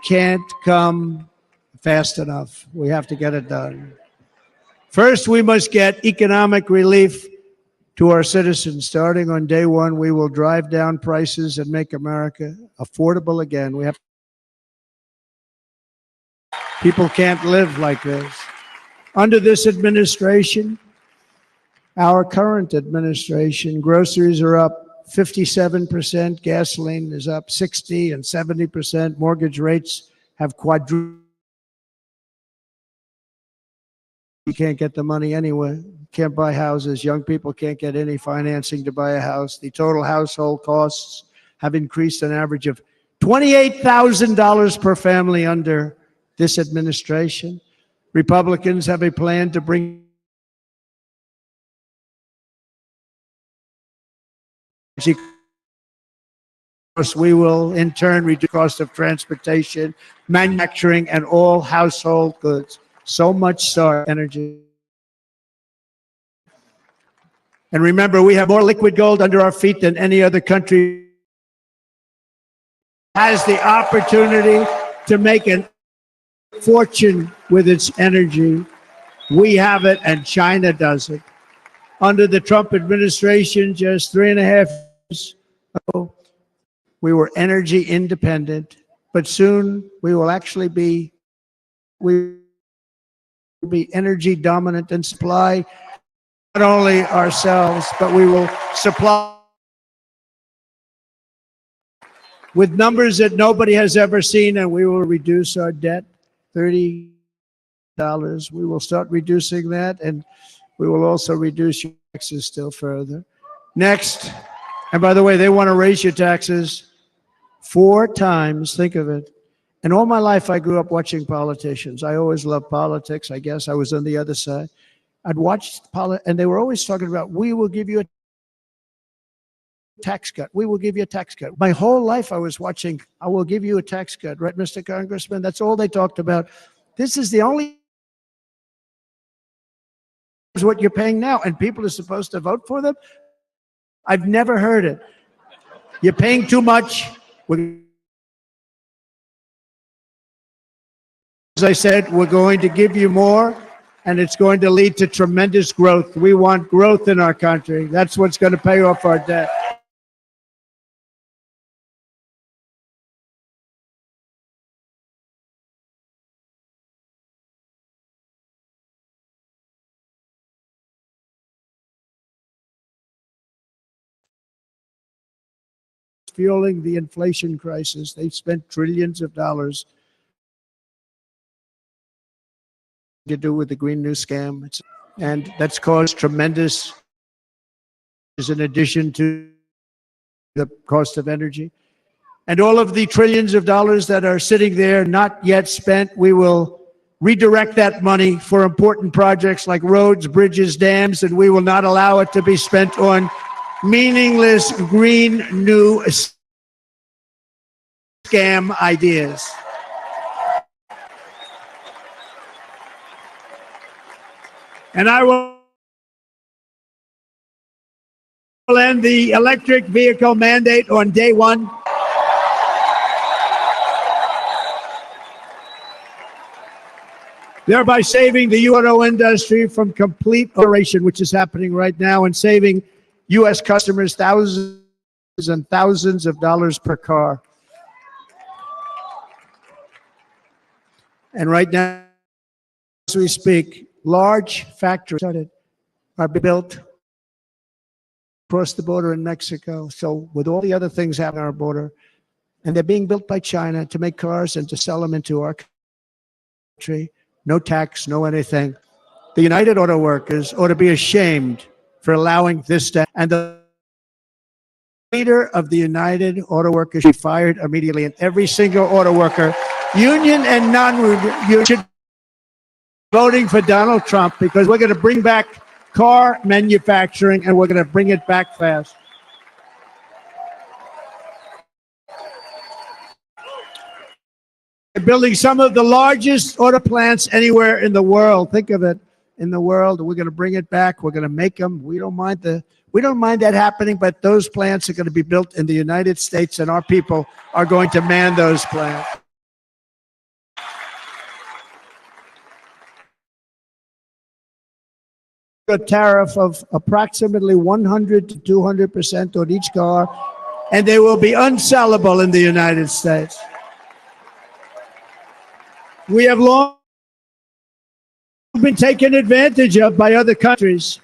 can't come fast enough. We have to get it done. First, we must get economic relief to our citizens. Starting on day one, we will drive down prices and make America affordable again. People can't live like this. Under this administration, our current administration, groceries are up 57%, gasoline is up 60 and 70%, mortgage rates have quadrupled. You can't get the money anyway. Can't buy houses. Young people can't get any financing to buy a house. The total household costs have increased an average of $28,000 per family under this administration. Republicans have a plan to bring we will in turn reduce the cost of transportation, manufacturing, and all household goods. So much so energy. And remember, we have more liquid gold under our feet than any other country has the opportunity to make a fortune with its energy. We have it, and China does it. Under the Trump administration, just 3.5 years ago, we were energy independent, but soon we will actually be energy dominant and supply not only ourselves, but we will supply with numbers that nobody has ever seen, and we will reduce our debt $30. We will start reducing that, and we will also reduce your taxes still further. Next, and by the way, they want to raise your taxes 4 times. Think of it. And all my life, I grew up watching politicians. I always loved politics. I guess I was on the other side. I'd watch and they were always talking about, we will give you a tax cut. We will give you a tax cut. My whole life, I was watching, I will give you a tax cut. Right, Mr. Congressman? That's all they talked about. This is the only is what you're paying now, and people are supposed to vote for them? I've never heard it. You're paying too much. As I said, we're going to give you more, and it's going to lead to tremendous growth. We want growth in our country. That's what's going to pay off our debt. Fueling the inflation crisis. They've spent trillions of dollars to do with the Green New Scam. And that's caused tremendous, in addition to the cost of energy. And all of the trillions of dollars that are sitting there not yet spent, we will redirect that money for important projects like roads, bridges, dams, and we will not allow it to be spent on meaningless Green New Scam ideas. And I will end the electric vehicle mandate on day one. Thereby saving the auto industry from complete operation, which is happening right now, and saving U.S. customers thousands and thousands of dollars per car. And right now, as we speak, large factories are built across the border in Mexico. So with all the other things happening on our border, and they're being built by China to make cars and to sell them into our country, no tax, no anything. The United Auto Workers ought to be ashamed for allowing this to, and the leader of the United Auto Workers should be fired immediately, and every single auto worker, union and non-union, should be voting for Donald Trump, because we're going to bring back car manufacturing, and we're going to bring it back fast. We're building some of the largest auto plants anywhere in the world. Think of it, in the world. We're going to bring it back. We're going to make them. We don't mind that happening, but those plants are going to be built in the United States, and our people are going to man those plants. a tariff of approximately 100 to 200% on each car, and they will be unsellable in the United States. We have long been taken advantage of by other countries.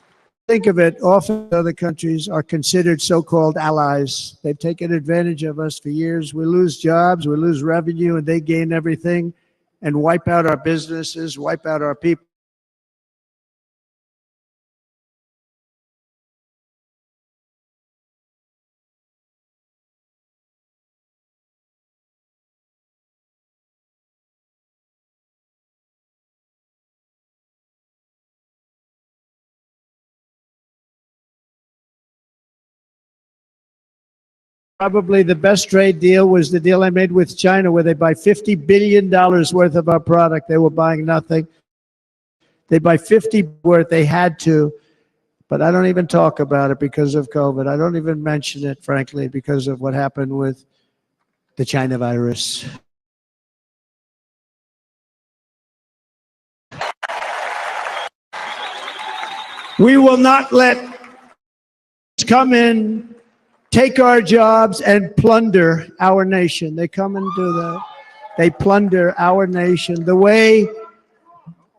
Think of it, often other countries are considered so-called allies. They've taken advantage of us for years. We lose jobs, we lose revenue, and they gain everything and wipe out our businesses, wipe out our people. Probably the best trade deal was the deal I made with China, where they buy $50 billion worth of our product. They were buying nothing. They buy 50 worth. They had to, but I don't even talk about it because of COVID. I don't even mention it, frankly, because of what happened with the China virus. We will not let come in, take our jobs, and plunder our nation. They come and do that. They plunder our nation. The way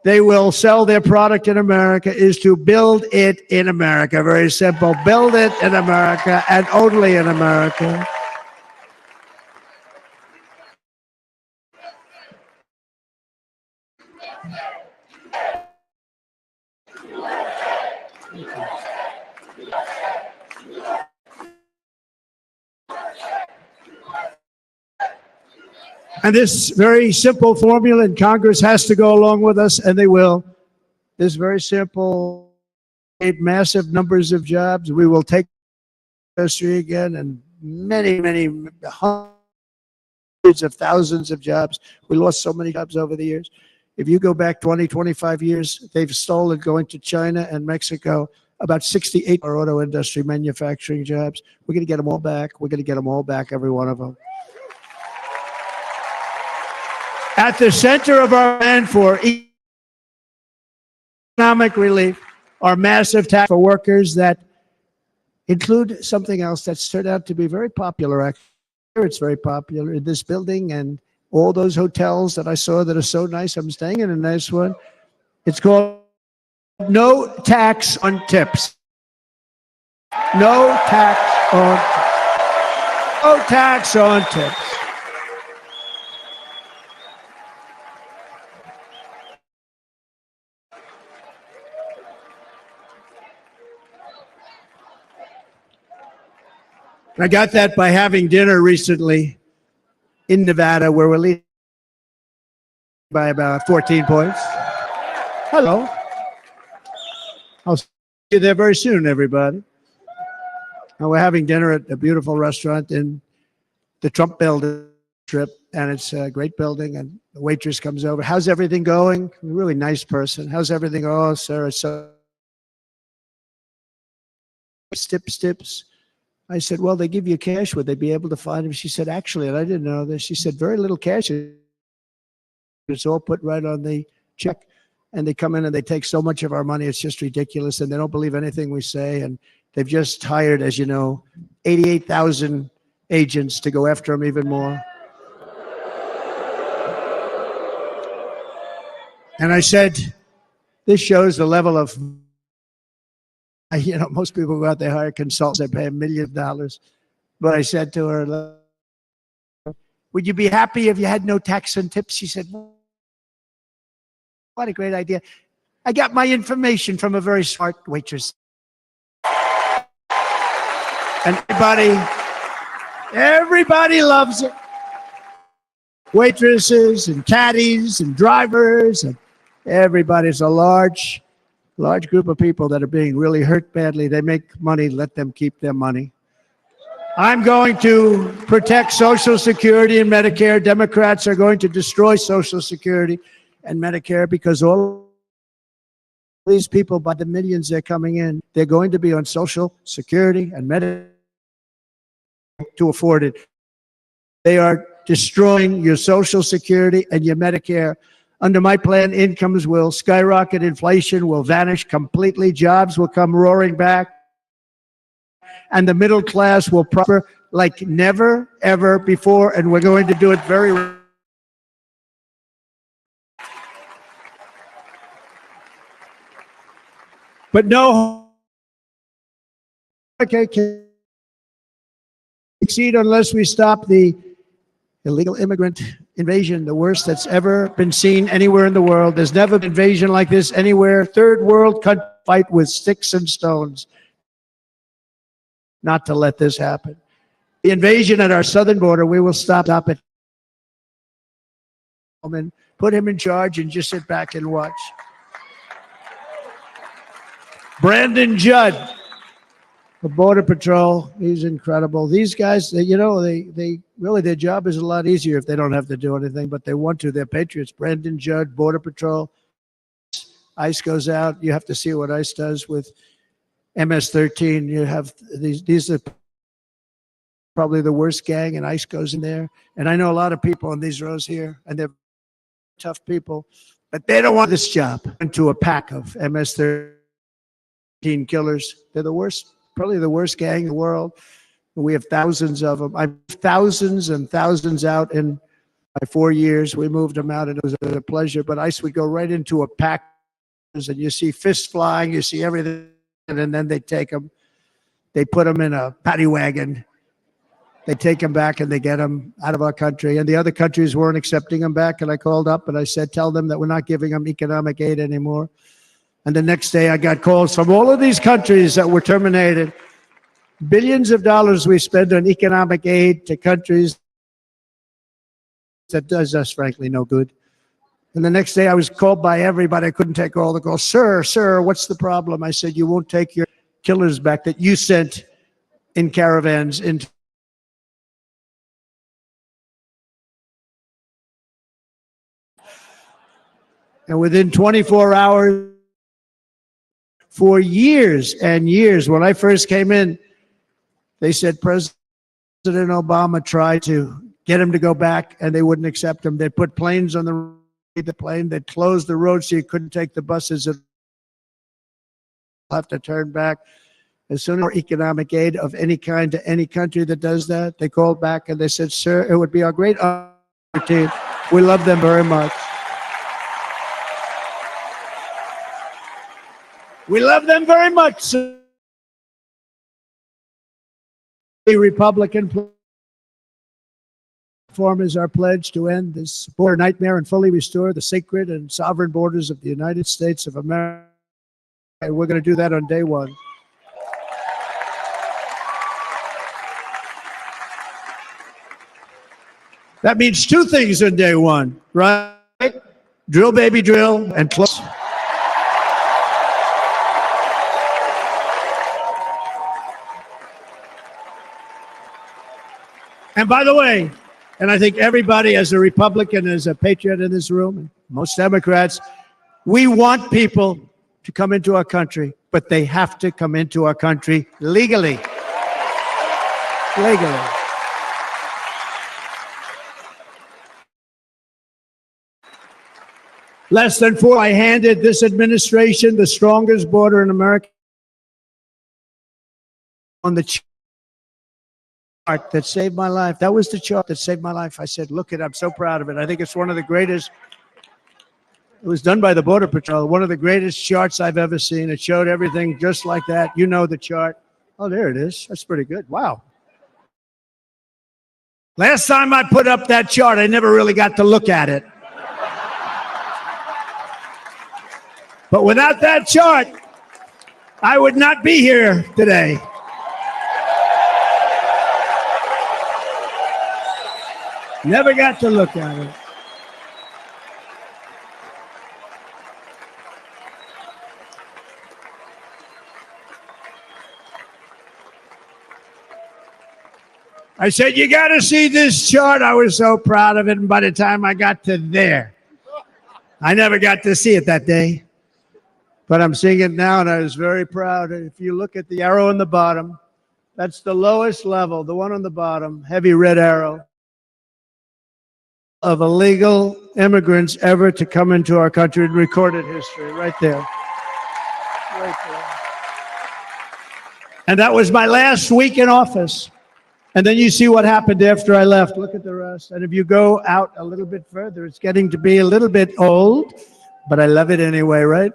they will sell their product in America is to build it in America. Very simple. Build it in America and only in America. And this very simple formula, and Congress has to go along with us, and they will. This very simple, massive numbers of jobs. We will take industry again, and many, many hundreds of thousands of jobs. We lost so many jobs over the years. If you go back 20, 25 years, they've stolen, going to China and Mexico, about 68 our auto industry manufacturing jobs. We're going to get them all back. We're going to get them all back, every one of them. At the center of our plan for economic relief are massive tax for workers that include something else that's turned out to be very popular. Actually, it's very popular in this building and all those hotels that I saw that are so nice. I'm staying in a nice one. It's called no tax on tips. No tax on tips. No tax on tips. I got that by having dinner recently in Nevada, where we're leading by about 14 points. Hello. I'll see you there very soon, everybody. And we're having dinner at a beautiful restaurant in the Trump building strip, and it's a great building, and the waitress comes over. How's everything going? A really nice person. How's everything? Oh, sir, it's so stips. I said, well, they give you cash. Would they be able to find him? She said, actually, and I didn't know this. She said, very little cash. It's all put right on the check. And they come in and they take so much of our money. It's just ridiculous. And they don't believe anything we say. And they've just hired, as you know, 88,000 agents to go after them even more. And I said, this shows the level of, most people go out there, hire consultants, they pay $1 million. But I said to her, would you be happy if you had no tax and tips? She said, what a great idea. I got my information from a very smart waitress. And everybody loves it. Waitresses and caddies and drivers, and everybody's a large group of people that are being really hurt badly. They make money, let them keep their money. I'm going to protect Social Security and Medicare. Democrats are going to destroy Social Security and Medicare because all these people, by the millions they're coming in, they're going to be on Social Security and Medicare to afford it. They are destroying your Social Security and your Medicare Under my plan, incomes will skyrocket, inflation will vanish completely, jobs will come roaring back, and the middle class will prosper like never, ever before, and we're going to do it very. But no, okay, can succeed unless we stop the illegal immigrant invasion, the worst that's ever been seen anywhere in the world. There's never been invasion like this anywhere. Third world country fight with sticks and stones not to let this happen. The invasion at our southern border, we will stop it. And put him in charge and just sit back and watch. Brandon Judd, the Border Patrol, he's incredible. These guys, they really, their job is a lot easier if they don't have to do anything, but they want to. They're patriots. Brandon Judd, Border Patrol. ICE goes out. You have to see what ICE does with MS-13. You have these are probably the worst gang, and ICE goes in there. And I know a lot of people in these rows here, and they're tough people, but they don't want this job. Into a pack of MS-13 killers. They're the worst. Probably the worst gang in the world. We have thousands of them. I moved thousands and thousands out in my 4 years. We moved them out, and it was a pleasure. But ICE would go right into a pack, and you see fists flying, you see everything, and then they take them. They put them in a paddy wagon. They take them back, and they get them out of our country. And the other countries weren't accepting them back, and I called up, and I said, tell them that we're not giving them economic aid anymore. And the next day I got calls from all of these countries that were terminated. Billions of dollars we spend on economic aid to countries that does us, frankly, no good. And the next day I was called by everybody. I couldn't take all the calls. Sir, what's the problem? I said, you won't take your killers back that you sent in caravans into. And within 24 hours, for years and years, when I first came in, they said President Obama tried to get him to go back, and they wouldn't accept him. They'd put planes on the plane. They'd close the road so you couldn't take the buses. And have to turn back. As soon as economic aid of any kind to any country that does that, they called back and they said, sir, it would be our great honor. We love them very much. We love them very much, sir. The Republican platform is our pledge to end this border nightmare and fully restore the sacred and sovereign borders of the United States of America. And we're going to do that on day one. That means two things on day one, right? Drill, baby, drill, and close. And by the way, and I think everybody as a Republican, as a patriot in this room, and most Democrats, we want people to come into our country, but they have to come into our country legally. Legally. Less than 4, I handed this administration the strongest border in America. On the chart that saved my life. That was the chart that saved my life. I said, look it, I'm so proud of it. I think it's one of the greatest. It was done by the Border Patrol. One of the greatest charts I've ever seen. It showed everything just like that. You know the chart. Oh, there it is. That's pretty good. Wow. Last time I put up that chart, I never really got to look at it. But without that chart, I would not be here today. Never got to look at it. I said, you got to see this chart. I was so proud of it. And by the time I got to there, I never got to see it that day. But I'm seeing it now, and I was very proud. If you look at the arrow on the bottom, that's the lowest level, the one on the bottom, heavy red arrow of illegal immigrants ever to come into our country in recorded history, right there. Right there. And that was my last week in office. And then you see what happened after I left. Look at the rest. And if you go out a little bit further, it's getting to be a little bit old, but I love it anyway, right?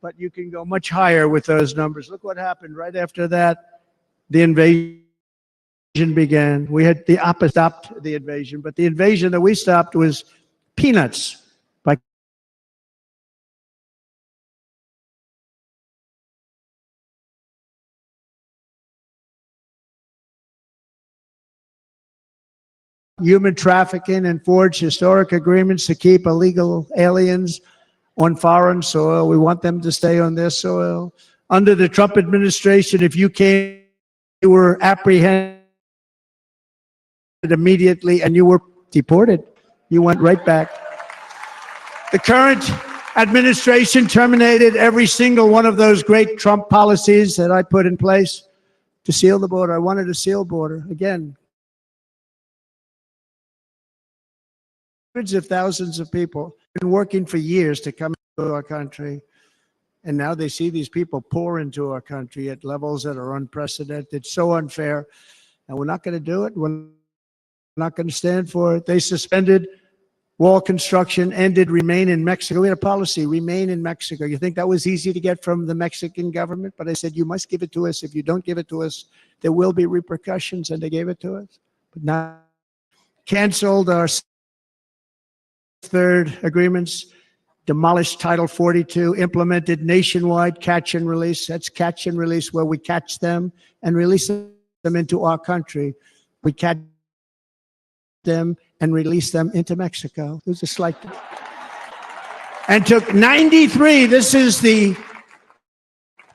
But you can go much higher with those numbers. Look what happened right after that. The invasion began. We had the opposite stopped the invasion, but the invasion that we stopped was peanuts. By human trafficking and forged historic agreements to keep illegal aliens on foreign soil. We want them to stay on their soil. Under the Trump administration, if you came, you were apprehended immediately and you were deported. You went right back. The current administration terminated every single one of those great Trump policies that I put in place to seal the border. I wanted a sealed border. Again, hundreds of thousands of people have been working for years to come into our country. And now they see these people pour into our country at levels that are unprecedented, so unfair. And we're not going to do it. We're not going to stand for it. They suspended wall construction, ended remain in Mexico. We had a policy, remain in Mexico. You think that was easy to get from the Mexican government? But I said, you must give it to us. If you don't give it to us, there will be repercussions. And they gave it to us. But now canceled our third agreements, demolished Title 42, implemented nationwide catch and release. That's catch and release, where we catch them and release them into our country. We catch them and release them into Mexico. It was a slight. And took 93, this is the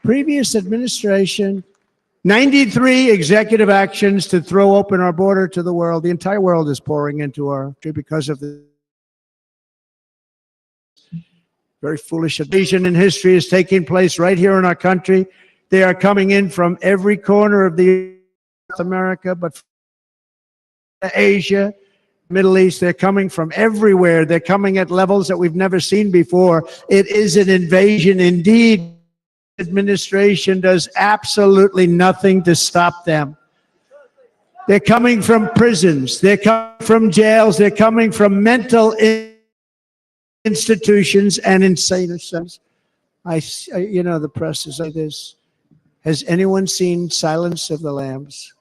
previous administration, 93 executive actions to throw open our border to the world. The entire world is pouring into our country because of the very foolish invasion in history is taking place right here in our country. They are coming in from every corner of the North America, but Asia, Middle East, they're coming from everywhere. They're coming at levels that we've never seen before. It is an invasion indeed. The administration does absolutely nothing to stop them. They're coming from prisons. They're coming from jails. They're coming from mental institutions and insane asylums. You know, the press is like this. Has anyone seen Silence of the Lambs?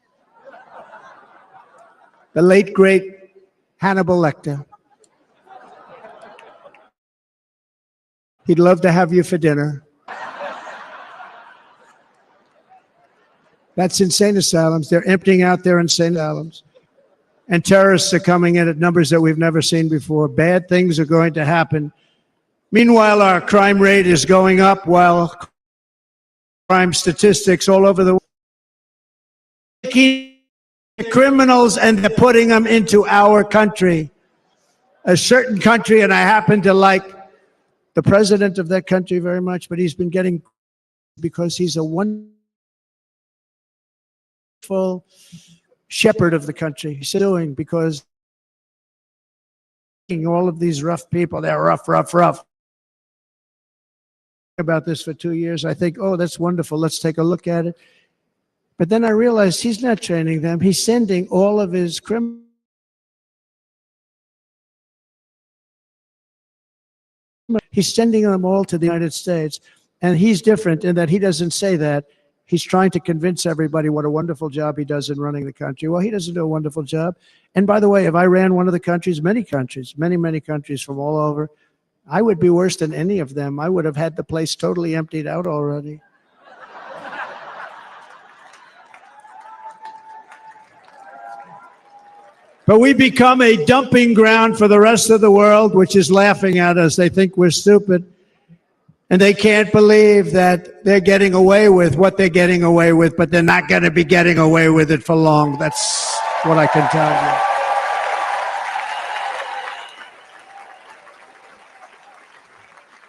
The late, great Hannibal Lecter. He'd love to have you for dinner. That's insane asylums. They're emptying out their insane asylums. And terrorists are coming in at numbers that we've never seen before. Bad things are going to happen. Meanwhile, our crime rate is going up, while crime statistics all over the world. Taking criminals and they're putting them into our country. A certain country, and I happen to like the president of that country very much, but he's been getting, because he's a wonderful shepherd of the country. He's doing, because all of these rough people, they're rough. About this for 2 years. I think, oh, that's wonderful. Let's take a look at it. But then I realized he's not training them. He's sending all of his criminals. He's sending them all to the United States. And he's different in that he doesn't say that. He's trying to convince everybody what a wonderful job he does in running the country. Well, he doesn't do a wonderful job. And by the way, if I ran one of the countries, many countries from all over, I would be worse than any of them. I would have had the place totally emptied out already. But we become a dumping ground for the rest of the world, which is laughing at us. They think we're stupid. And they can't believe that they're getting away with what they're getting away with, but they're not going to be getting away with it for long. That's what I can tell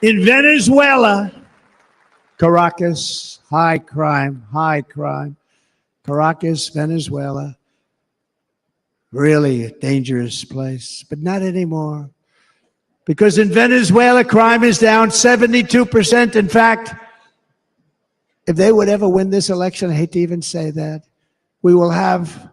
you. In Venezuela, Caracas, high crime. Caracas, Venezuela, really a dangerous place, but not anymore. Because in Venezuela, crime is down 72%. In fact, if they would ever win this election, I hate to even say that, we will have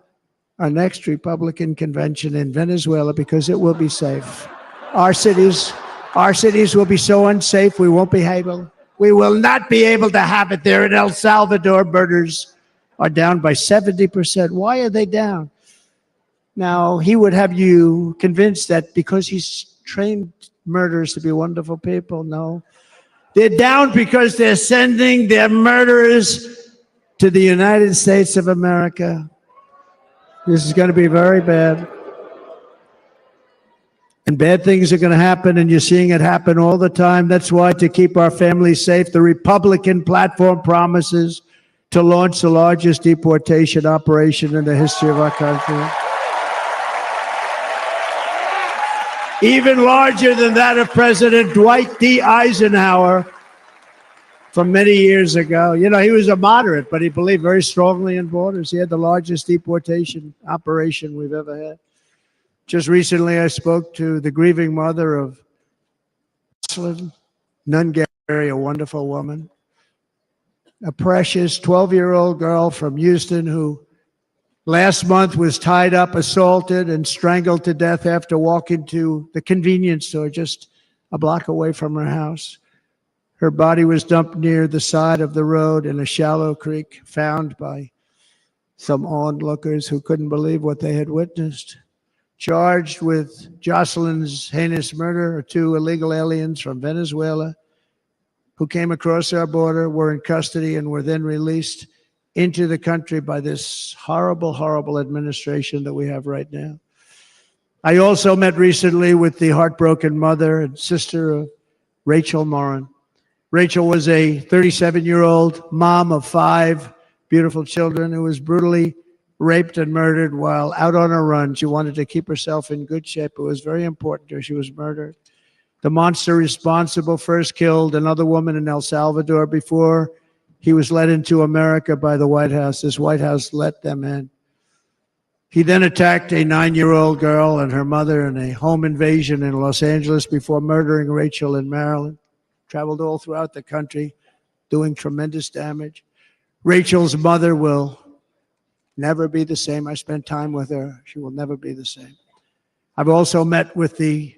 our next Republican convention in Venezuela because it will be safe. Our cities will be so unsafe, we won't be able. We will not be able to have it there. In El Salvador, murders are down by 70%. Why are they down? Now, he would have you convinced that because he's trained murderers to be wonderful people. No. They're down because they're sending their murderers to the United States of America. This is going to be very bad. And bad things are going to happen, and you're seeing it happen all the time. That's why, to keep our families safe, the Republican platform promises to launch the largest deportation operation in the history of our country. Even larger than that of President Dwight D. Eisenhower from many years ago. You know, he was a moderate, but he believed very strongly in borders. He had the largest deportation operation we've ever had. Just recently, I spoke to the grieving mother of Jocelyn Nungary, a wonderful woman, a precious 12-year-old girl from Houston who last month was tied up, assaulted, and strangled to death after walking to the convenience store just a block away from her house. Her body was dumped near the side of the road in a shallow creek, found by some onlookers who couldn't believe what they had witnessed. Charged with Jocelyn's heinous murder are 2 illegal aliens from Venezuela who came across our border, were in custody, and were then released into the country by this horrible, horrible administration that we have right now. I also met recently with the heartbroken mother and sister of Rachel Morin. Rachel was a 37-year-old mom of 5 beautiful children who was brutally raped and murdered while out on a run. She wanted to keep herself in good shape. It was very important to her. She was murdered. The monster responsible first killed another woman in El Salvador before he was led into America by the White House. This White House let them in. He then attacked a 9-year-old girl and her mother in a home invasion in Los Angeles before murdering Rachel in Maryland. Traveled all throughout the country, doing tremendous damage. Rachel's mother will never be the same. I spent time with her. She will never be the same. I've also met with the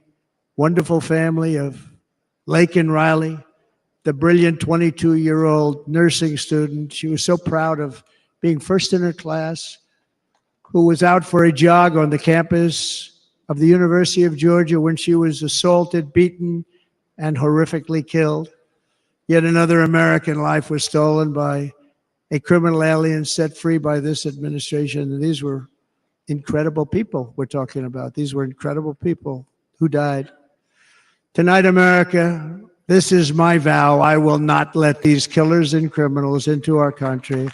wonderful family of Lake and Riley, the brilliant 22-year-old nursing student. She was so proud of being first in her class, who was out for a jog on the campus of the University of Georgia when she was assaulted, beaten, and horrifically killed. Yet another American life was stolen by a criminal alien set free by this administration. And these were incredible people we're talking about. These were incredible people who died. Tonight, America, this is my vow. I will not let these killers and criminals into our country.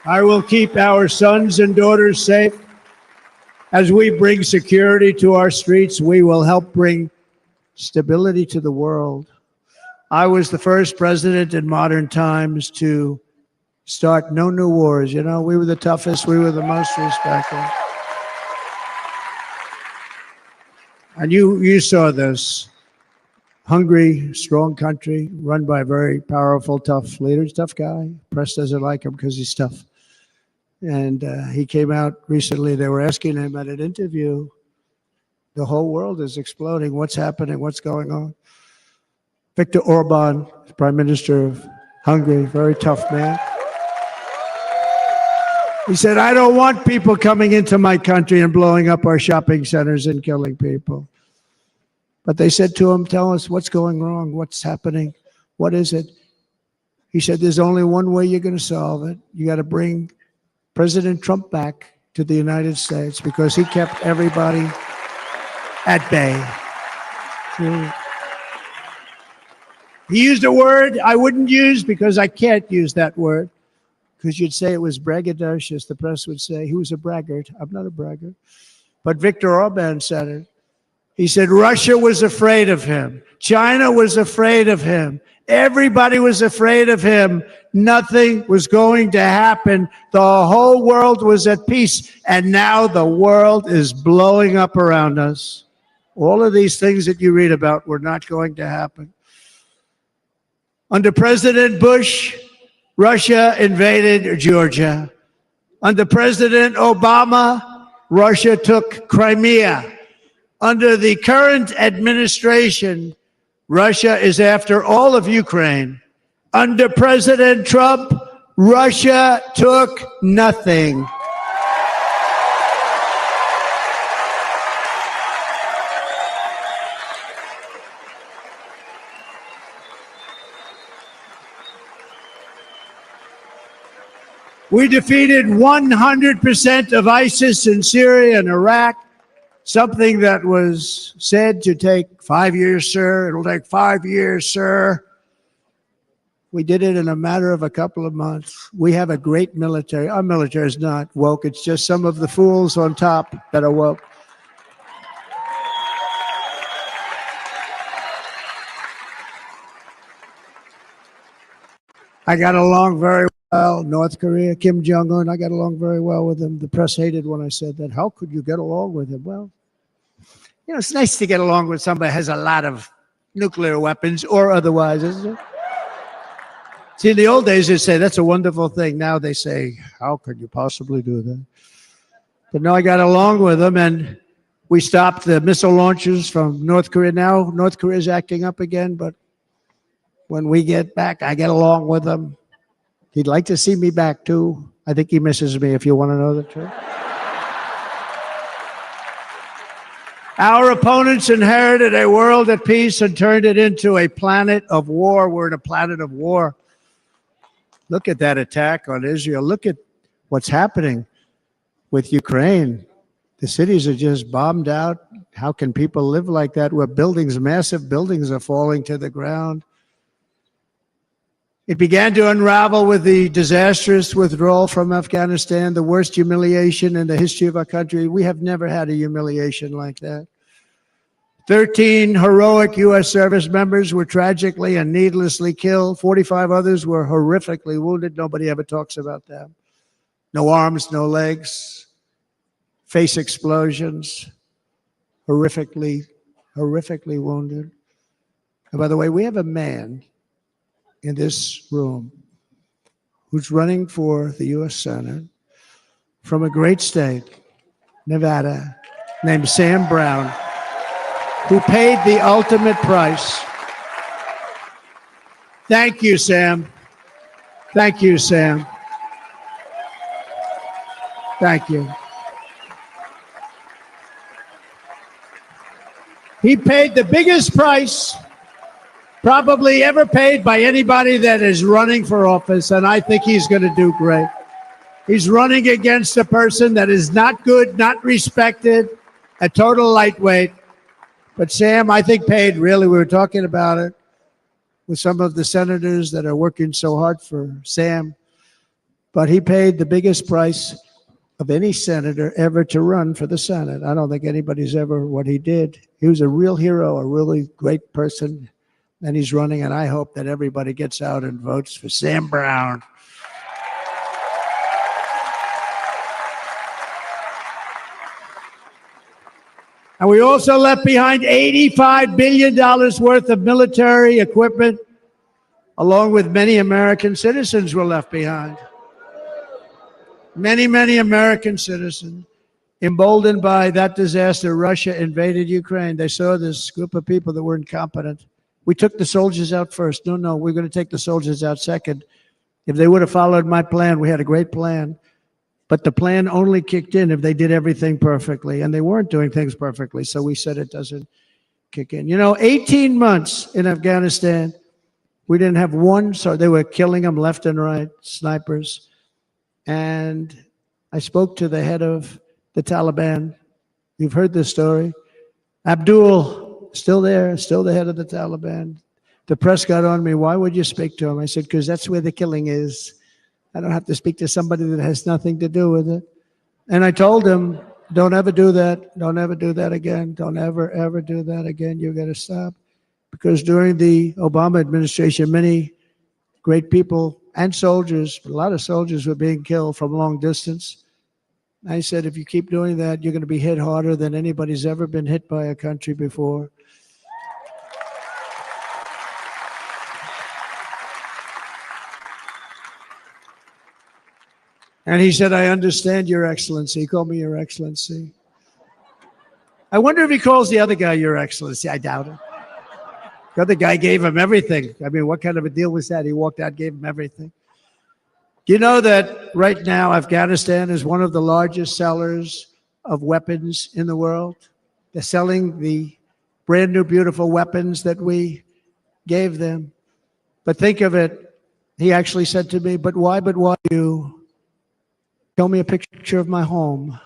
I will keep our sons and daughters safe. As we bring security to our streets, we will help bring stability to the world. I was the first president in modern times to start no new wars. You know, we were the toughest, we were the most respected. And you saw this. Hungry, strong country, run by a very powerful, tough leader. He's a tough guy. Press doesn't like him because he's tough. And he came out recently. They were asking him at an interview, the whole world is exploding. What's happening? What's going on? Viktor Orban, Prime Minister of Hungary, very tough man. He said, I don't want people coming into my country and blowing up our shopping centers and killing people. But they said to him, tell us what's going wrong, what's happening, what is it? He said, there's only one way you're going to solve it. You got to bring President Trump back to the United States because he kept everybody at bay. He used a word I wouldn't use because I can't use that word, because you'd say it was braggadocious. The press would say he was a braggart. I'm not a braggart. But Viktor Orban said it. He said Russia was afraid of him. China was afraid of him. Everybody was afraid of him. Nothing was going to happen. The whole world was at peace. And now the world is blowing up around us. All of these things that you read about were not going to happen. Under President Bush, Russia invaded Georgia. Under President Obama, Russia took Crimea. Under the current administration, Russia is after all of Ukraine. Under President Trump, Russia took nothing. We defeated 100% of ISIS in Syria and Iraq, something that was said to take 5 years, sir. It'll take 5 years, sir. We did it in a matter of a couple of months. We have a great military. Our military is not woke. It's just some of the fools on top that are woke. I got along very well. North Korea, Kim Jong-un, I got along very well with him. The press hated when I said that. How could you get along with him? Well, you know, it's nice to get along with somebody who has a lot of nuclear weapons or otherwise, isn't it? See, in the old days, they'd say, that's a wonderful thing. Now they say, how could you possibly do that? But no, I got along with them, and we stopped the missile launches from North Korea. Now North Korea is acting up again, but when we get back, I get along with him. He'd like to see me back, too. I think he misses me, if you want to know the truth. Our opponents inherited a world at peace and turned it into a planet of war. We're in a planet of war. Look at that attack on Israel. Look at what's happening with Ukraine. The cities are just bombed out. How can people live like that where buildings, massive buildings are falling to the ground? It began to unravel with the disastrous withdrawal from Afghanistan, the worst humiliation in the history of our country. We have never had a humiliation like that. 13 heroic U.S. service members were tragically and needlessly killed. 45 others were horrifically wounded. Nobody ever talks about them. No arms, no legs, face explosions, horrifically wounded. And by the way, we have a man in this room who's running for the U.S. Senate from a great state, Nevada, named Sam Brown, who paid the ultimate price. Thank you, Sam. Thank you, Sam. Thank you. He paid the biggest price probably ever paid by anybody that is running for office, and I think he's going to do great. He's running against a person that is not good, not respected, a total lightweight. But Sam, I think, paid really, we were talking about it with some of the senators that are working so hard for Sam, but he paid the biggest price of any senator ever to run for the Senate. I don't think anybody's ever what he did. He was a real hero, a really great person. And he's running, and I hope that everybody gets out and votes for Sam Brown. And we also left behind $85 billion worth of military equipment, along with many American citizens were left behind. Many American citizens, emboldened by that disaster. Russia invaded Ukraine. They saw this group of people that were incompetent. We took the soldiers out first. No, we're going to take the soldiers out second. If they would have followed my plan, we had a great plan. But the plan only kicked in if they did everything perfectly. And they weren't doing things perfectly. So we said it doesn't kick in. You know, 18 months in Afghanistan, we didn't have one. So they were killing them left and right, snipers. And I spoke to the head of the Taliban. You've heard this story. Abdul. Still there, still the head of the Taliban. The press got on me. Why would you speak to him? I said, because that's where the killing is. I don't have to speak to somebody that has nothing to do with it. And I told him, Don't ever do that. Don't ever do that again. Don't ever, ever do that again. You got to stop. Because during the Obama administration, many great people and soldiers, a lot of soldiers were being killed from long distance. I said, if you keep doing that, you're going to be hit harder than anybody's ever been hit by a country before. And he said, I understand, Your Excellency. He called me Your Excellency. I wonder if he calls the other guy Your Excellency. I doubt it. The other guy gave him everything. I mean, what kind of a deal was that? He walked out, gave him everything. Do you know that right now Afghanistan is one of the largest sellers of weapons in the world? They're selling the brand new, beautiful weapons that we gave them. But think of it. He actually said to me, but why you? Show me a picture of my home.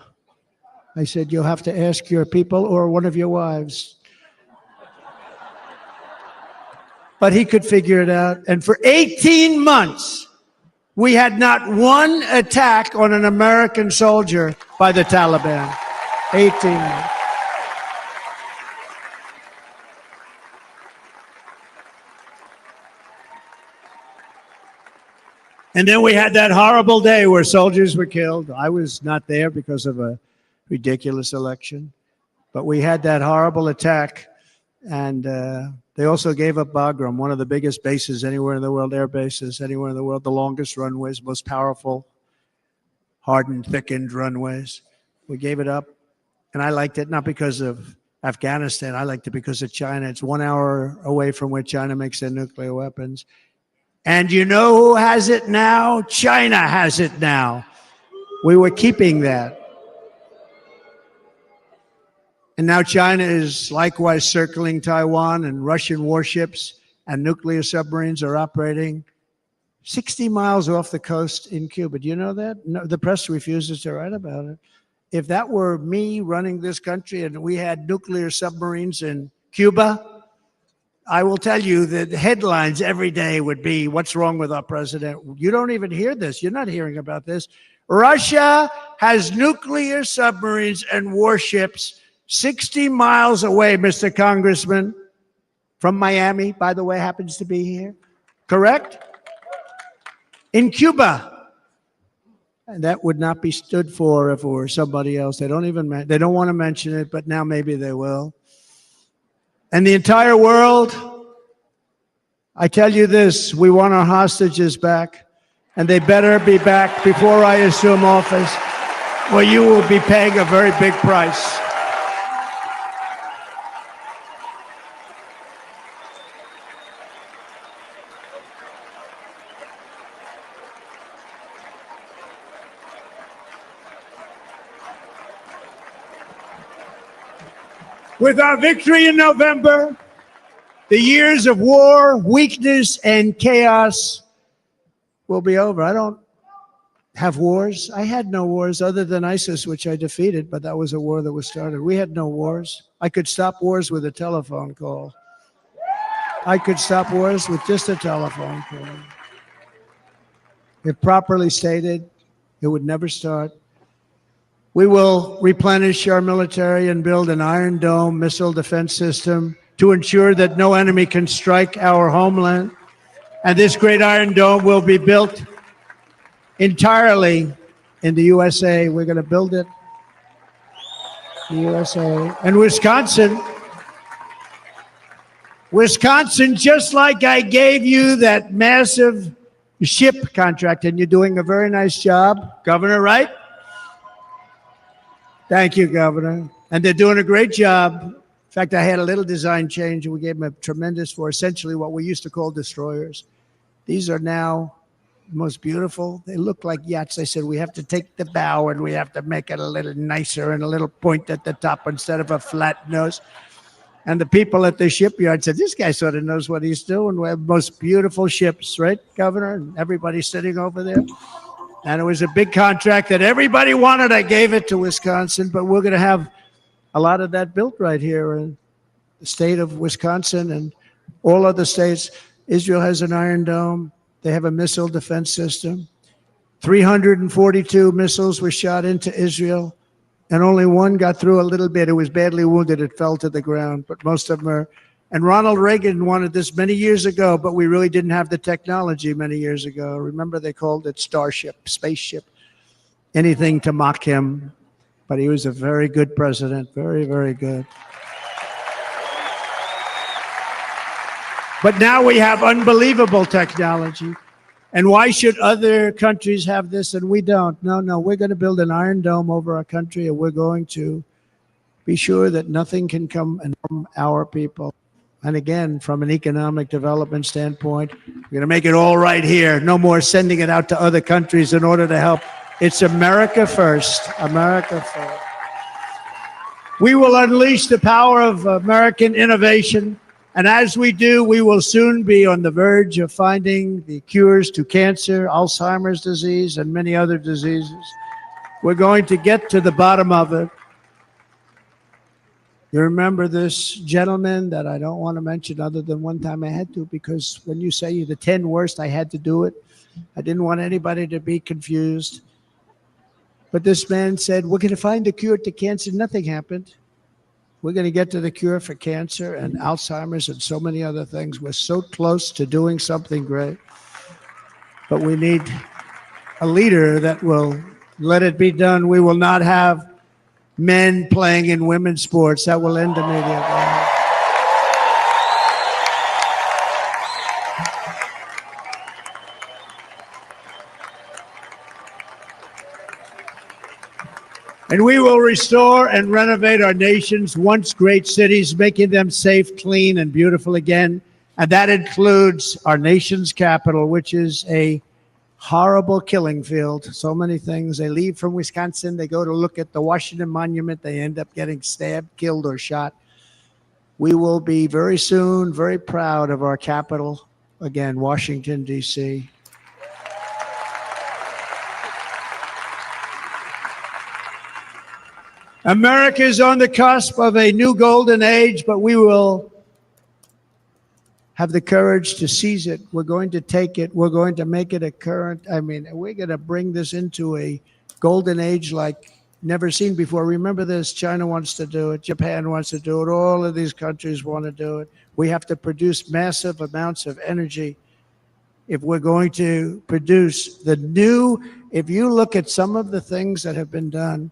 I said, you'll have to ask your people or one of your wives. But he could figure it out. And for 18 months, we had not one attack on an American soldier by the Taliban. 18 months. And then we had that horrible day where soldiers were killed. I was not there because of a ridiculous election. But we had that horrible attack. And they also gave up Bagram, one of the biggest bases anywhere in the world, air bases anywhere in the world, the longest runways, most powerful, hardened, thickened runways. We gave it up. And I liked it not because of Afghanistan. I liked it because of China. It's 1 hour away from where China makes their nuclear weapons. And you know who has it now? China has it now. We were keeping that. And now China is likewise circling Taiwan, and Russian warships and nuclear submarines are operating 60 miles off the coast in Cuba. Do you know that? No, the press refuses to write about it. If that were me running this country and we had nuclear submarines in Cuba, I will tell you that headlines every day would be, what's wrong with our president? You don't even hear this. You're not hearing about this. Russia has nuclear submarines and warships 60 miles away, Mr. Congressman, from Miami, by the way, happens to be here. Correct? In Cuba. And that would not be stood for if it were somebody else. They don't want to mention it, but now maybe they will. And the entire world, I tell you this, we want our hostages back, and they better be back before I assume office, or you will be paying a very big price. With our victory in November, the years of war, weakness, and chaos will be over. I don't have wars. I had no wars other than ISIS, which I defeated, but that was a war that was started. We had no wars. I could stop wars with a telephone call. I could stop wars with just a telephone call. If properly stated, it would never start. We will replenish our military and build an Iron Dome missile defense system to ensure that no enemy can strike our homeland. And this great Iron Dome will be built entirely in the USA. We're going to build it in the USA. And Wisconsin, just like I gave you that massive ship contract, and you're doing a very nice job, Governor, right? Thank you, Governor. And they're doing a great job. In fact, I had a little design change, and we gave them a tremendous for essentially what we used to call destroyers. These are now the most beautiful. They look like yachts. I said, we have to take the bow and we have to make it a little nicer and a little point at the top instead of a flat nose. And the people at the shipyard said, this guy sort of knows what he's doing. We have the most beautiful ships, right, Governor? And everybody's sitting over there. And it was a big contract that everybody wanted. I gave it to Wisconsin, but we're going to have a lot of that built right here in the state of Wisconsin and all other states. Israel has an Iron Dome. They have a missile defense system. 342 missiles were shot into Israel and only one got through a little bit. It was badly wounded. It fell to the ground, but most of them are. And Ronald Reagan wanted this many years ago, but we really didn't have the technology many years ago. Remember, they called it Starship, spaceship, anything to mock him. But he was a very good president, very, very good. But now we have unbelievable technology. And why should other countries have this and we don't? No, we're going to build an iron dome over our country, and we're going to be sure that nothing can come and harm our people. And again, from an economic development standpoint, we're going to make it all right here. No more sending it out to other countries in order to help. It's America first. America first. We will unleash the power of American innovation. And as we do, we will soon be on the verge of finding the cures to cancer, Alzheimer's disease, and many other diseases. We're going to get to the bottom of it. You remember this gentleman that I don't want to mention other than one time I had to, because when you say the 10 worst, I had to do it. I didn't want anybody to be confused. But this man said, we're going to find the cure to cancer. Nothing happened. We're going to get to the cure for cancer and Alzheimer's and so many other things. We're so close to doing something great. But we need a leader that will let it be done. We will not have men playing in women's sports. That will end immediately. And we will restore and renovate our nation's once great cities, making them safe, clean, and beautiful again. And that includes our nation's capital, which is a horrible killing field. So many things. They leave from Wisconsin. They go to look at the Washington Monument. They end up getting stabbed, killed, or shot. We will be very soon very proud of our capital, again, Washington, D.C. America is on the cusp of a new golden age, but we will have the courage to seize it. We're going to take it. We're going to make it a current. We're going to bring this into a golden age like never seen before. Remember this, China wants to do it. Japan wants to do it. All of these countries want to do it. We have to produce massive amounts of energy if we're going to produce the new. If you look at some of the things that have been done,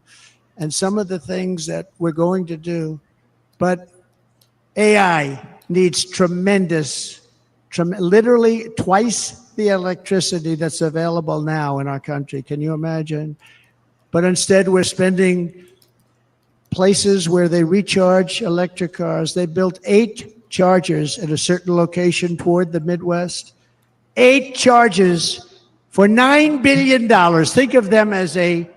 and some of the things that we're going to do. But AI needs literally twice the electricity that's available now in our country. Can you imagine? But instead, we're spending places where they recharge electric cars. They built 8 chargers at a certain location toward the Midwest. 8 chargers for $9 billion. Think of them as a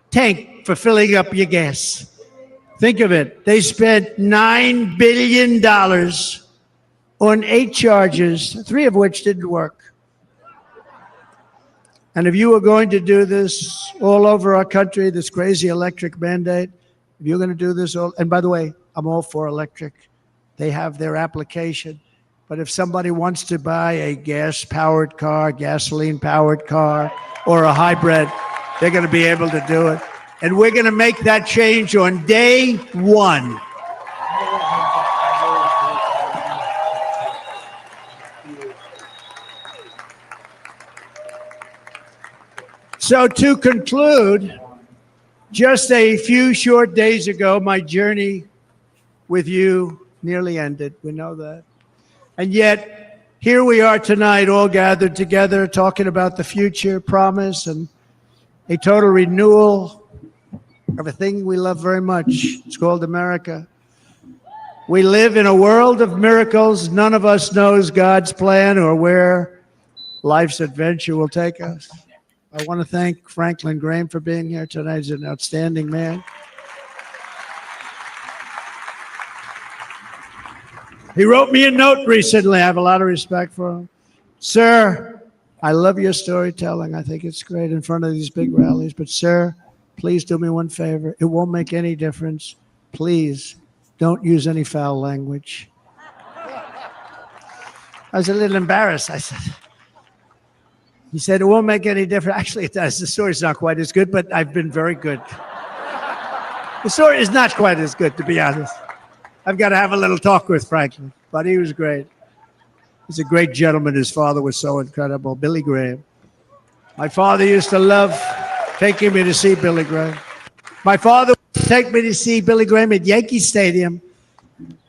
tank for filling up your gas. Think of it. They spent $9 billion on 8 chargers, 3 of which didn't work. And if you were going to do this all over our country, this crazy electric mandate, if you're going to do this all, and by the way, I'm all for electric. They have their application. But if somebody wants to buy a gas-powered car, gasoline-powered car, or a hybrid, they're going to be able to do it. And we're going to make that change on day 1. So to conclude, just a few short days ago, my journey with you nearly ended. We know that. And yet, here we are tonight, all gathered together, talking about the future, promise, and a total renewal of a thing we love very much. It's called America. We live in a world of miracles. None of us knows God's plan or where life's adventure will take us. I want to thank Franklin Graham for being here tonight. He's an outstanding man. He wrote me a note recently. I have a lot of respect for him. Sir, I love your storytelling. I think it's great in front of these big rallies. But sir, please do me one favor. It won't make any difference. Please don't use any foul language. I was a little embarrassed. He said, it won't make any difference. Actually, it does. The story's not quite as good, but I've been very good. The story is not quite as good, to be honest. I've got to have a little talk with Franklin, but he was great. He's a great gentleman. His father was so incredible, Billy Graham. My father used to love taking me to see Billy Graham. My father would take me to see Billy Graham at Yankee Stadium.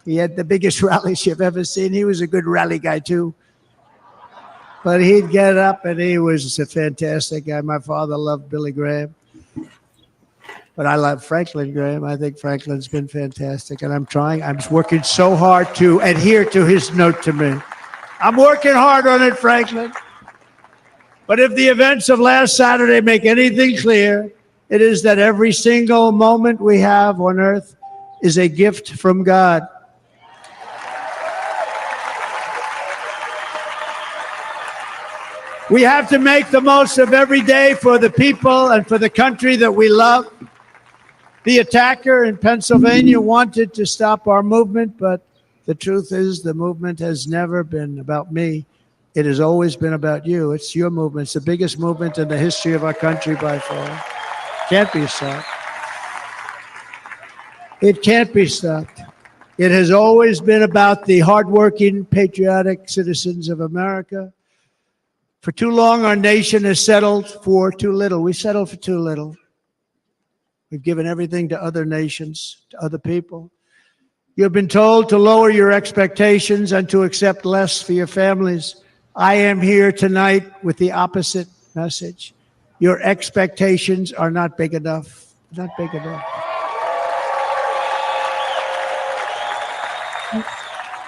He had the biggest rallies you've ever seen. He was a good rally guy, too. But he'd get up, and he was a fantastic guy. My father loved Billy Graham. But I love Franklin Graham. I think Franklin's been fantastic. And I'm working so hard to adhere to his note to me. I'm working hard on it, Franklin. But if the events of last Saturday make anything clear, it is that every single moment we have on earth is a gift from God. We have to make the most of every day for the people and for the country that we love. The attacker in Pennsylvania wanted to stop our movement, but the truth is the movement has never been about me. It has always been about you. It's your movement. It's the biggest movement in the history of our country by far. Can't be stopped. It can't be stopped. It has always been about the hardworking, patriotic citizens of America. For too long, our nation has settled for too little. We settled for too little. We've given everything to other nations, to other people. You've been told to lower your expectations and to accept less for your families. I am here tonight with the opposite message. Your expectations are not big enough. Not big enough.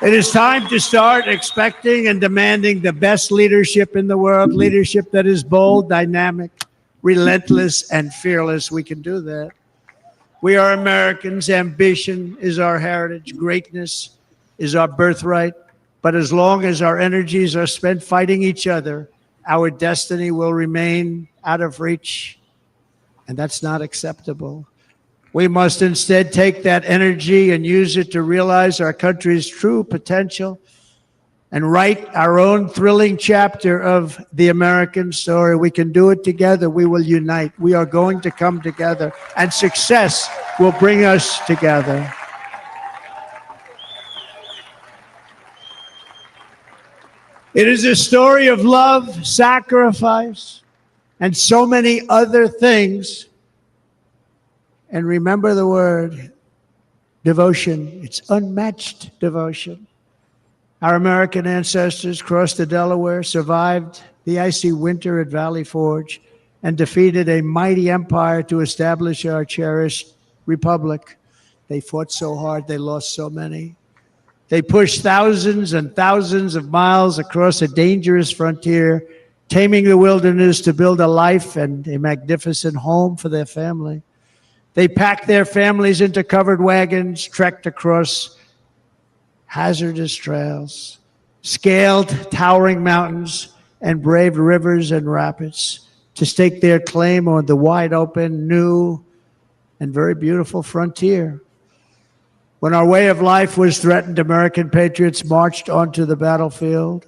It is time to start expecting and demanding the best leadership in the world, leadership that is bold, dynamic, relentless, and fearless. We can do that. We are Americans. Ambition is our heritage. Greatness is our birthright. But as long as our energies are spent fighting each other, our destiny will remain out of reach, and that's not acceptable. We must instead take that energy and use it to realize our country's true potential and write our own thrilling chapter of the American story. We can do it together. We will unite. We are going to come together, and success will bring us together. It is a story of love, sacrifice, and so many other things. And remember the word devotion. It's unmatched devotion. Our American ancestors crossed the Delaware, survived the icy winter at Valley Forge, and defeated a mighty empire to establish our cherished republic. They fought so hard, they lost so many. They pushed thousands and thousands of miles across a dangerous frontier, taming the wilderness to build a life and a magnificent home for their family. They packed their families into covered wagons, trekked across hazardous trails, scaled towering mountains, and braved rivers and rapids to stake their claim on the wide open, new, and very beautiful frontier. When our way of life was threatened, American patriots marched onto the battlefield,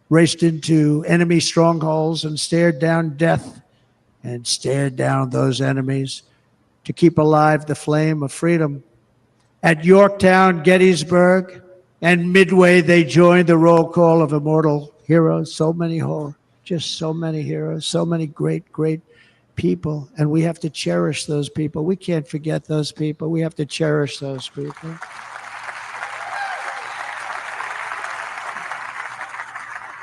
raced into enemy strongholds, and stared down death and stared down those enemies to keep alive the flame of freedom. At Yorktown, Gettysburg, and Midway, they joined the roll call of immortal heroes. So many just so many heroes, so many great, great people. And we have to cherish those people. We can't forget those people. We have to cherish those people.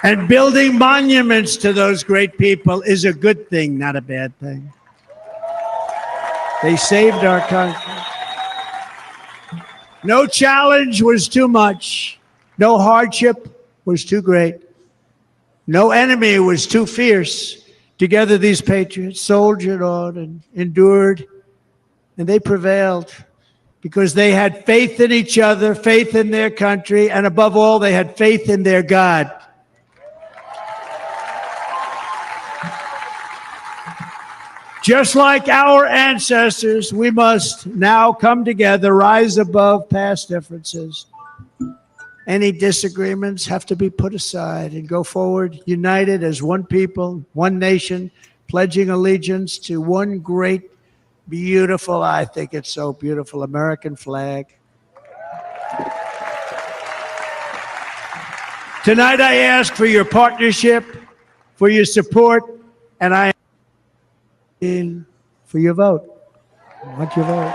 And building monuments to those great people is a good thing, not a bad thing. They saved our country. No challenge was too much. No hardship was too great. No enemy was too fierce. Together, these patriots soldiered on and endured, and they prevailed because they had faith in each other, faith in their country, and above all, they had faith in their God. Just like our ancestors, we must now come together, rise above past differences. Any disagreements have to be put aside and go forward, united as one people, one nation, pledging allegiance to one great Beautiful. I think it's so beautiful. American flag. Tonight I ask for your partnership, for your support, and I in for your vote. I want your vote.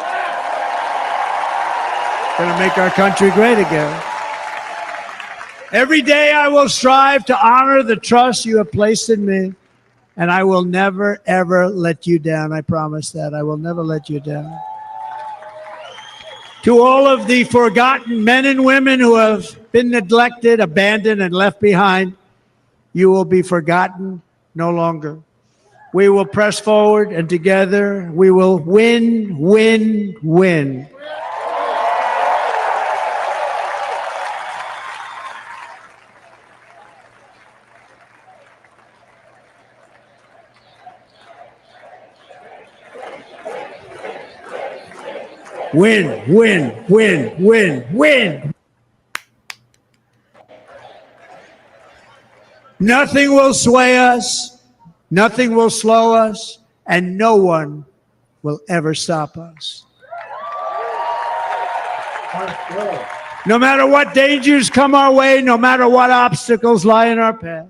Going to make our country great again. Every day I will strive to honor the trust you have placed in me, and I will never, ever let you down. I promise that. I will never let you down. To all of the forgotten men and women who have been neglected, abandoned, and left behind, you will be forgotten no longer. We will press forward, and together we will win, win, win. Win, win, win, win, win. Nothing will sway us, nothing will slow us, and no one will ever stop us. No matter what dangers come our way, no matter what obstacles lie in our path,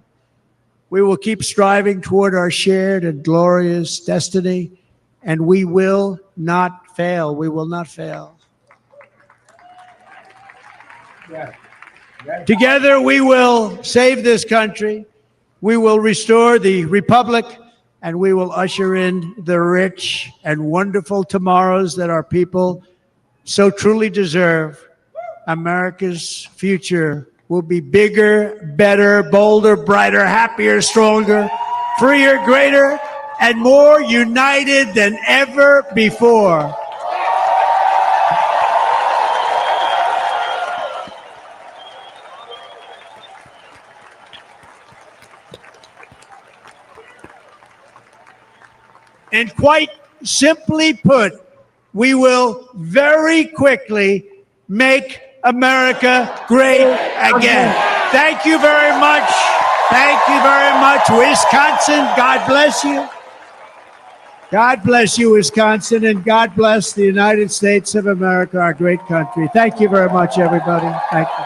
we will keep striving toward our shared and glorious destiny, and we will not fail. We will not fail. Together we will save this country, we will restore the republic, and we will usher in the rich and wonderful tomorrows that our people so truly deserve. America's future will be bigger, better, bolder, brighter, happier, stronger, freer, greater, and more united than ever before. And quite simply put, we will very quickly make America great again. Thank you very much. Thank you very much, Wisconsin. God bless you. God bless you, Wisconsin, and God bless the United States of America, our great country. Thank you very much, everybody. Thank you.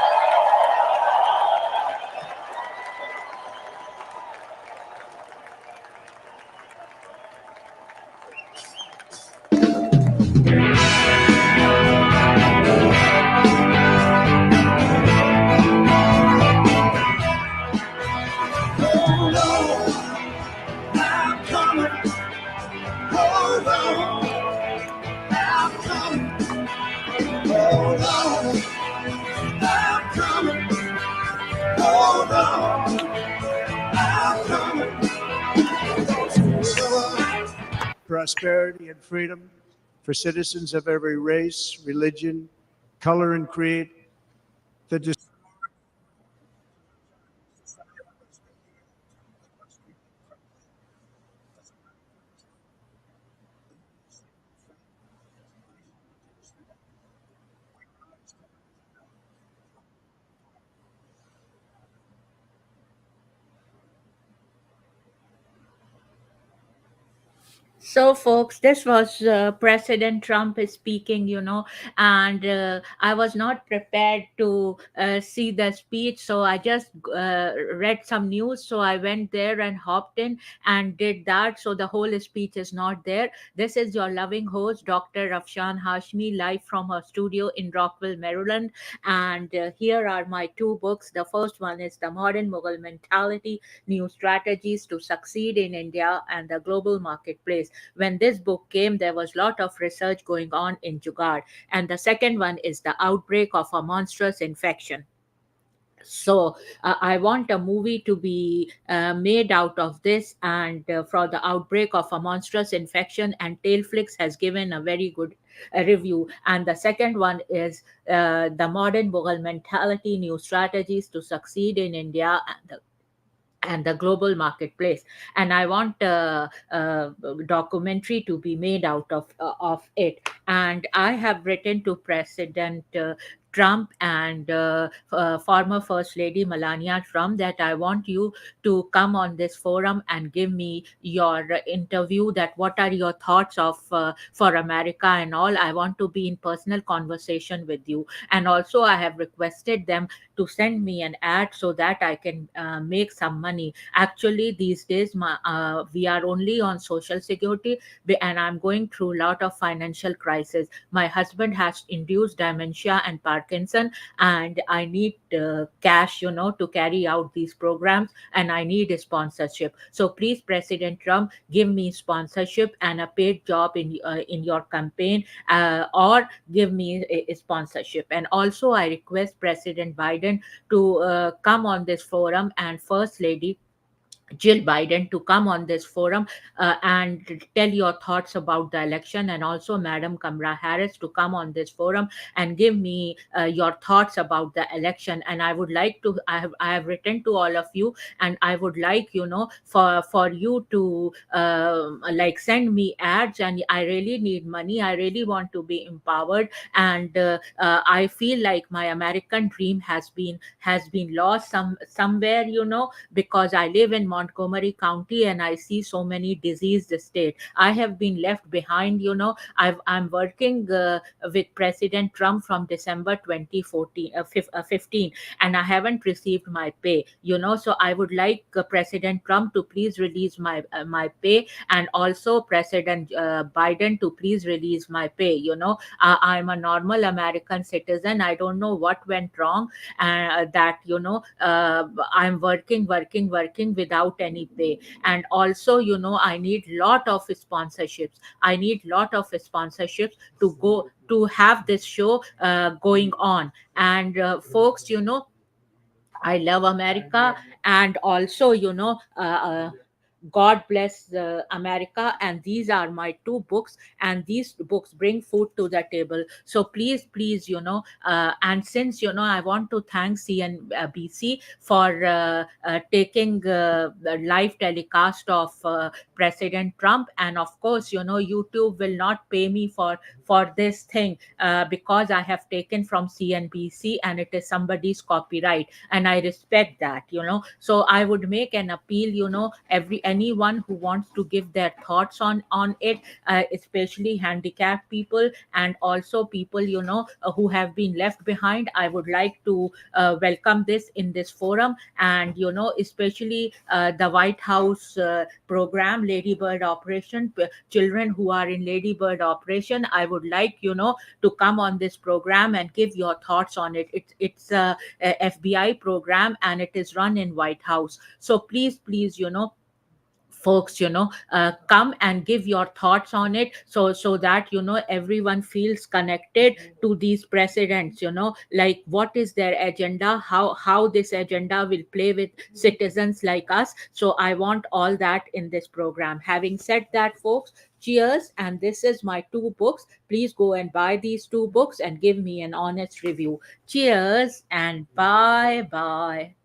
Prosperity and freedom for citizens of every race, religion, color, and creed. So, folks, this was President Trump is speaking, and I was not prepared to see the speech. So I just read some news. So I went there and hopped in and did that. So the whole speech is not there. This is your loving host, Dr. Afshan Hashmi, live from her studio in Rockville, Maryland. And here are my two books. The first one is The Modern Mughal Mentality, New Strategies to Succeed in India and the Global Marketplace. When this book came, there was a lot of research going on in Jugaad. And the second one is The Outbreak of a Monstrous Infection. So I want a movie to be made out of this, and for The Outbreak of a Monstrous Infection, and Tailflix has given a very good review. And the second one is The Modern Mughal Mentality, New Strategies to Succeed in India and the global marketplace. And I want a documentary to be made out of it. And I have written to President Trump and former First Lady Melania Trump that I want you to come on this forum and give me your interview, that what are your thoughts of for America and all. I want to be in personal conversation with you. And also I have requested them to send me an ad so that I can make some money. Actually, these days we are only on social security, and I'm going through a lot of financial crisis. My husband has induced dementia and Parkinson, and I need cash, to carry out these programs, and I need a sponsorship. So please, President Trump, give me sponsorship and a paid job in your campaign, or give me a sponsorship. And also, I request President Biden to come on this forum, and First Lady Jill Biden to come on this forum and tell your thoughts about the election, and also Madam Kamala Harris to come on this forum and give me your thoughts about the election. And I would like to, I have written to all of you, and I would like, for you to like send me ads, and I really need money. I really want to be empowered, and I feel like my American dream has been lost somewhere, because I live in Montgomery County and I see so many diseased state. I have been left behind. I'm working with President Trump from December 2014, 15, and I haven't received my pay. So I would like President Trump to please release my pay, and also President Biden to please release my pay. I'm a normal American citizen. I don't know what went wrong, that I'm working without any pay. And also, I need lot of sponsorships. I need lot of sponsorships to go to have this show going on. And folks, I love America. And also, God bless America. And these are my two books, and these books bring food to the table. So please, please, and since, I want to thank CNBC for taking the live telecast of President Trump. And of course, YouTube will not pay me for this thing, because I have taken from CNBC and it is somebody's copyright, and I respect that. So I would make an appeal, anyone who wants to give their thoughts on it, especially handicapped people, and also people, who have been left behind. I would like to welcome this in this forum. And especially the White House program, Ladybird Operation, children who are in Ladybird Operation, I would like, to come on this program and give your thoughts on it. It's a FBI program, and it is run in White House. So please, please, folks, come and give your thoughts on it, so that everyone feels connected to these presidents, like what is their agenda, how this agenda will play with citizens like us. So I want all that in this program. Having said that, folks, cheers. And this is my two books. Please go and buy these two books and give me an honest review. Cheers and bye bye.